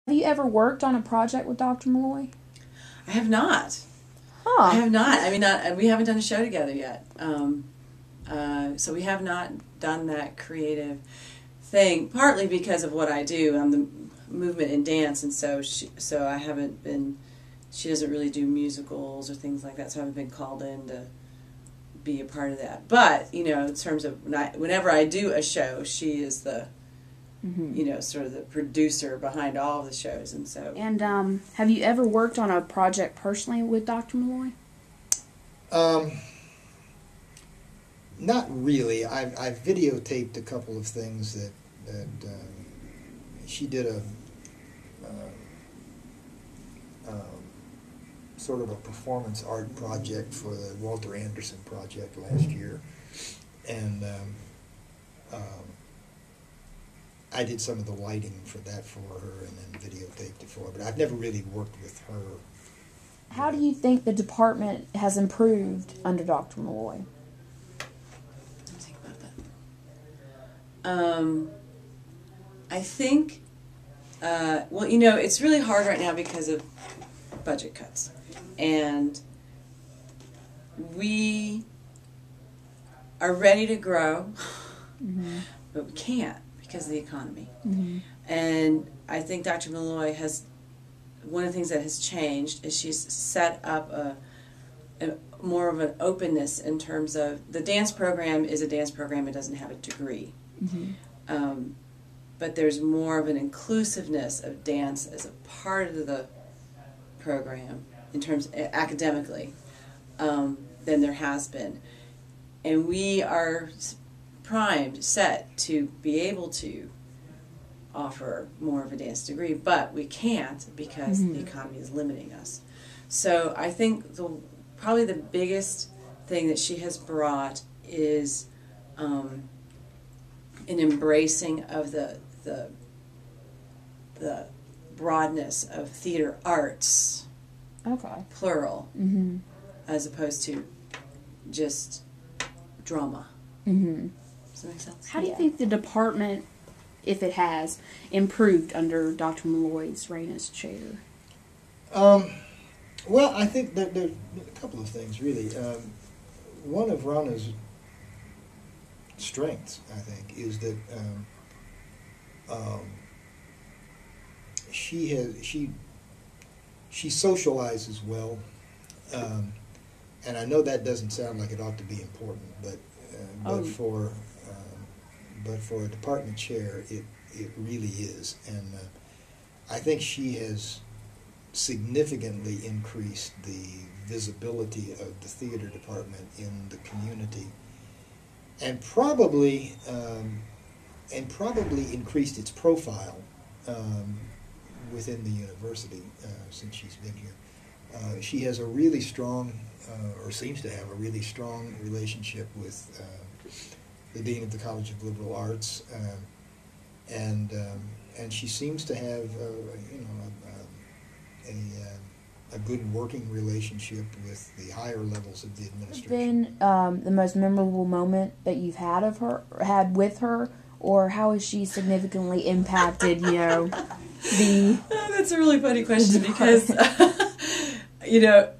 Have you ever worked on a project with Dr. Malloy? I have not. Huh. I have not. I mean, we haven't done a show together yet. So we have not done that creative thing, partly because of what I do. I'm the movement and dance, and so I haven't been, she doesn't really do musicals or things like that, so I haven't been called in to be a part of that. But, you know, in terms of, whenever I do a show, she is the, you know, sort of the producer behind all of the shows, and so. And have you ever worked on a project personally with Dr. Malloy? Not really. I've videotaped a couple of things that she did a sort of a performance art project for the Walter Anderson project last year, and I did some of the lighting for that for her, and then videotaped it for her. But I've never really worked with her. How do you think the department has improved under Dr. Malloy? Think about that. I think, well, you know, it's really hard right now because of budget cuts. And we are ready to grow, but we can't because of the economy. And I think Dr. Malloy has, one of the things that has changed is she's set up a more of an openness in terms of, the dance program is a dance program, it doesn't have a degree. But there's more of an inclusiveness of dance as a part of the program in terms academically than there has been. And we are primed, set to be able to offer more of a dance degree, but we can't because the economy is limiting us. So I think probably the biggest thing that she has brought is an embracing of the broadness of theater arts, plural, as opposed to just drama. Does that make sense? How do you think the department, if it has, improved under Dr. Malloy's reign as chair? Well, I think that there's a couple of things, really. One of Rhona's strengths, I think, is that she socializes well, and I know that doesn't sound like it ought to be important, but for a department chair, it really is, and I think she has significantly increased the visibility of the theater department in the community, and probably increased its profile within the university since she's been here. She has a really strong, or seems to have a really strong relationship with the Dean of the College of Liberal Arts, and she seems to have you know, a good working relationship with the higher levels of the administration. Been the most memorable moment that you've had with her, or how has she significantly impacted, you know, the... That's a really funny question because, you know,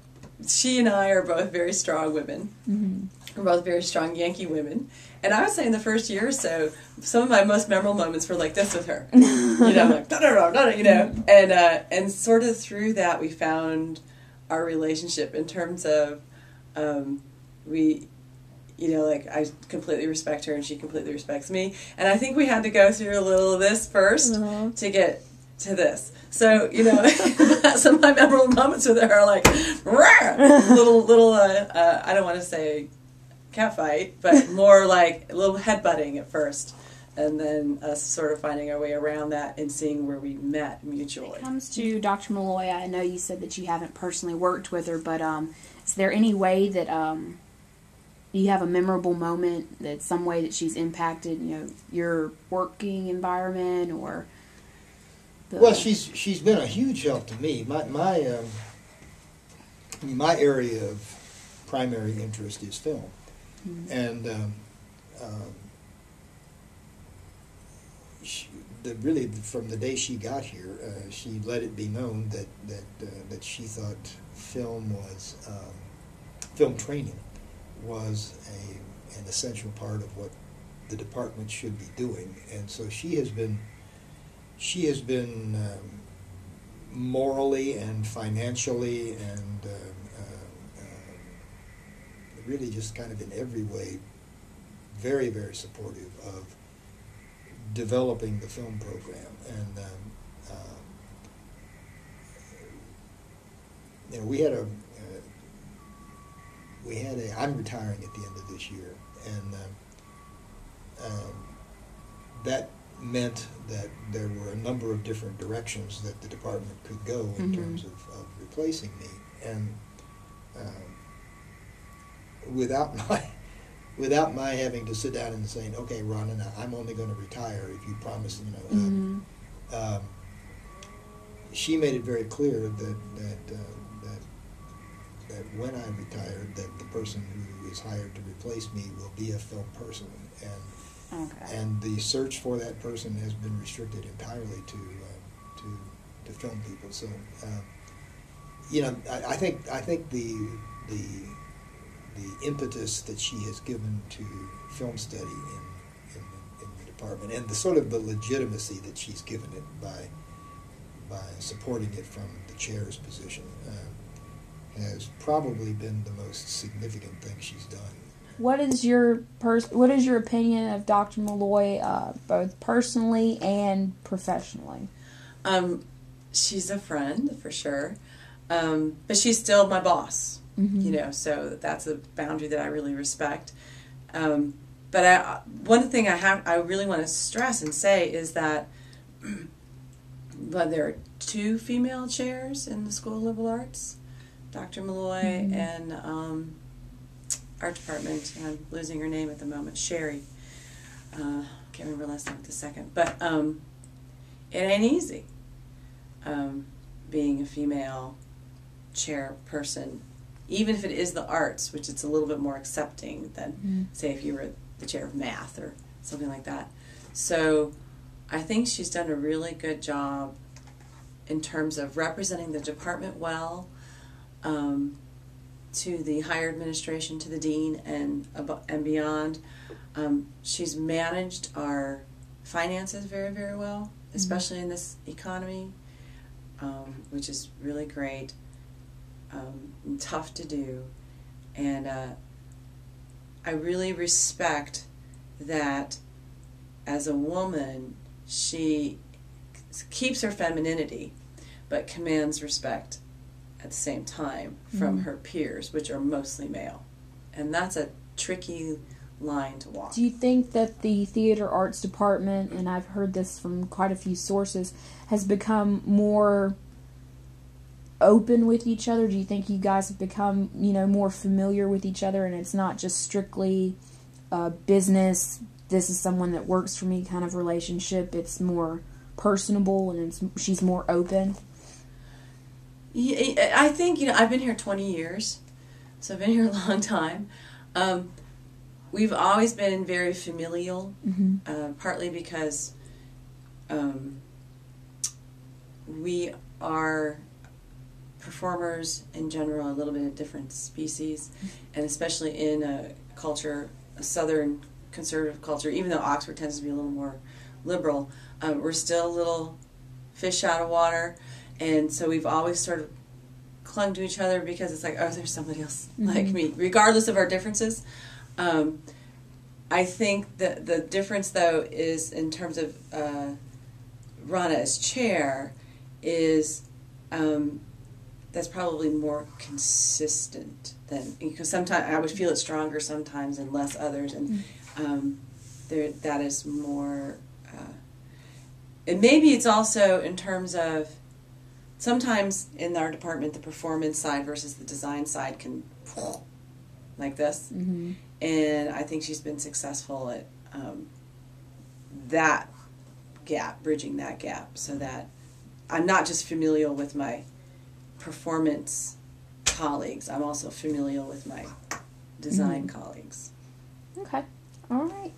she and I are both very strong women. We're both very strong Yankee women. And I would say in the first year or so, some of my most memorable moments were like this with her. You know, like, da-da-da-da-da, you know. And sort of through that we found our relationship in terms of we, you know, like I completely respect her and she completely respects me. And I think we had to go through a little of this first to get to this. So, you know, some of my memorable moments with her are like, little I don't want to say cat fight, but more like a little headbutting at first, and then us sort of finding our way around that and seeing where we met mutually. When it comes to Dr. Malloy, I know you said that you haven't personally worked with her, but is there any way that you have a memorable moment, that some way that she's impacted, you know, your working environment, or... Well, she's been a huge help to me. My area of primary interest is film, and really from the day she got here, she let it be known that she thought film training was an essential part of what the department should be doing, and so she has been morally and financially and really just kind of in every way very, very supportive of developing the film program. And you know, I'm retiring at the end of this year, and that meant that there were a number of different directions that the department could go in terms of replacing me, and without my having to sit down and saying, okay, Rhona, now I'm only going to retire if you promise, she made it very clear that when I retired, that the person who is hired to replace me will be a film person, and the search for that person has been restricted entirely to film people. So, I think the impetus that she has given to film study in the department, and the sort of the legitimacy that she's given it by supporting it from the chair's position, has probably been the most significant thing she's done. What is your opinion of Dr. Malloy, both personally and professionally? She's a friend for sure, but she's still my boss. So that's a boundary that I really respect. But one thing I really want to stress and say is that there are 2 female chairs in the School of Liberal Arts, Dr. Malloy and art department. I'm losing her name at the moment, Sherry. Can't remember her last name at the second. But it ain't easy being a female chairperson, even if it is the arts, which it's a little bit more accepting than, say, if you were the chair of math or something like that. So I think she's done a really good job in terms of representing the department well, to the higher administration, to the dean, and beyond. She's managed our finances very, very well, especially in this economy, which is really great. Tough to do, and I really respect that as a woman she keeps her femininity but commands respect at the same time from her peers, which are mostly male, and that's a tricky line to walk. Do you think that the theater arts department, and I've heard this from quite a few sources, has become more open with each other? Do you think you guys have become, more familiar with each other, and it's not just strictly business, this is someone that works for me kind of relationship? It's more personable, and she's more open? Yeah, I think, I've been here 20 years, so I've been here a long time. We've always been very familial, partly because we are performers in general, a little bit of different species, and especially in a culture, a southern conservative culture, even though Oxford tends to be a little more liberal, we're still a little fish out of water, and so we've always sort of clung to each other because it's like, oh, there's somebody else like me, regardless of our differences. I think that the difference, though, is in terms of Rhona as chair, is that's probably more consistent than, because sometimes I would feel it stronger sometimes and less others, and that is more. And maybe it's also in terms of sometimes in our department the performance side versus the design side can like this, and I think she's been successful at that gap, bridging that gap, so that I'm not just familial with my performance colleagues, I'm also familial with my design colleagues. Okay. All right.